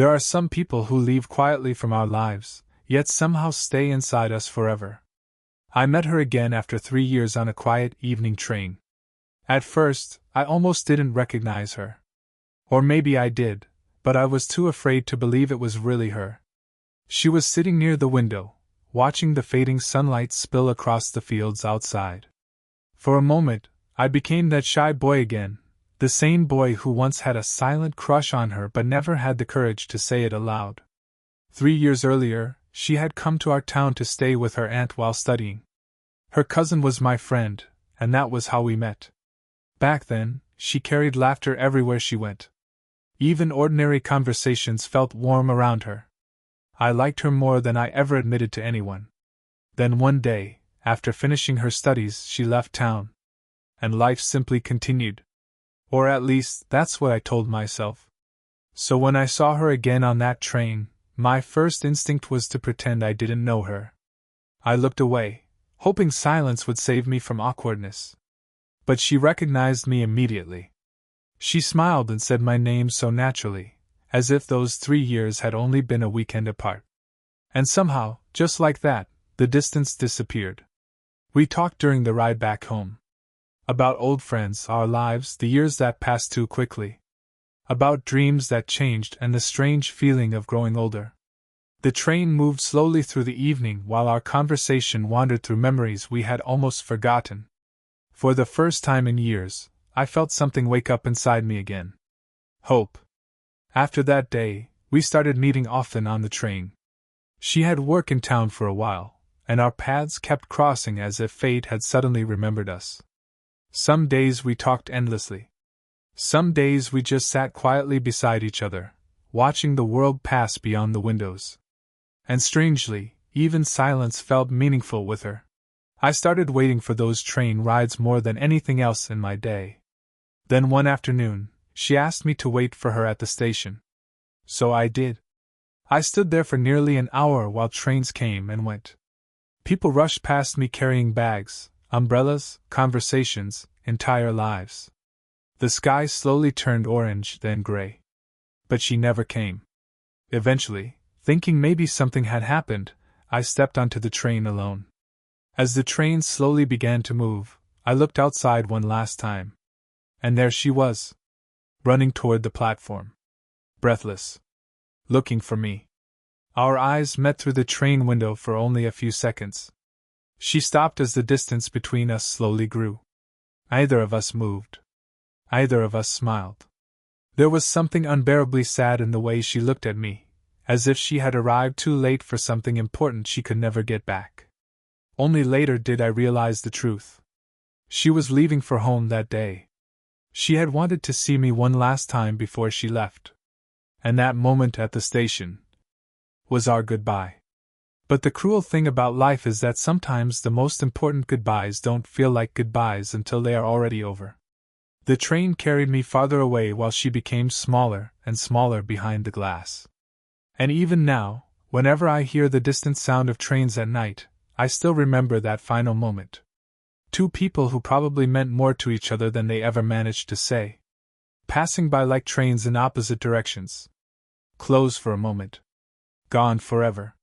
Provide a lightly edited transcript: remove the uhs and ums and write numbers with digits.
There are some people who leave quietly from our lives, yet somehow stay inside us forever. I met her again after 3 years on a quiet evening train. At first, I almost didn't recognize her. Or maybe I did, but I was too afraid to believe it was really her. She was sitting near the window, watching the fading sunlight spill across the fields outside. For a moment, I became that shy boy again, the same boy who once had a silent crush on her but never had the courage to say it aloud. 3 years earlier, she had come to our town to stay with her aunt while studying. Her cousin was my friend, and that was how we met. Back then, she carried laughter everywhere she went. Even ordinary conversations felt warm around her. I liked her more than I ever admitted to anyone. Then one day, after finishing her studies, she left town. And life simply continued. Or at least, that's what I told myself. So when I saw her again on that train, my first instinct was to pretend I didn't know her. I looked away, hoping silence would save me from awkwardness. But she recognized me immediately. She smiled and said my name so naturally, as if those 3 years had only been a weekend apart. And somehow, just like that, the distance disappeared. We talked during the ride back home. About old friends, our lives, the years that passed too quickly. About dreams that changed and the strange feeling of growing older. The train moved slowly through the evening while our conversation wandered through memories we had almost forgotten. For the first time in years, I felt something wake up inside me again. Hope. After that day, we started meeting often on the train. She had work in town for a while, and our paths kept crossing as if fate had suddenly remembered us. Some days we talked endlessly. Some days we just sat quietly beside each other, watching the world pass beyond the windows. And strangely, even silence felt meaningful with her. I started waiting for those train rides more than anything else in my day. Then one afternoon, she asked me to wait for her at the station. So I did. I stood there for nearly an hour while trains came and went. People rushed past me carrying bags, umbrellas, conversations, entire lives. The sky slowly turned orange, then gray. But she never came. Eventually, thinking maybe something had happened, I stepped onto the train alone. As the train slowly began to move, I looked outside one last time. And there she was, running toward the platform. Breathless. Looking for me. Our eyes met through the train window for only a few seconds. She stopped as the distance between us slowly grew. Neither of us moved. Neither of us smiled. There was something unbearably sad in the way she looked at me, as if she had arrived too late for something important she could never get back. Only later did I realize the truth. She was leaving for home that day. She had wanted to see me one last time before she left. And that moment at the station was our goodbye. But the cruel thing about life is that sometimes the most important goodbyes don't feel like goodbyes until they are already over. The train carried me farther away while she became smaller and smaller behind the glass. And even now, whenever I hear the distant sound of trains at night, I still remember that final moment. Two people who probably meant more to each other than they ever managed to say. Passing by like trains in opposite directions. Close for a moment. Gone forever.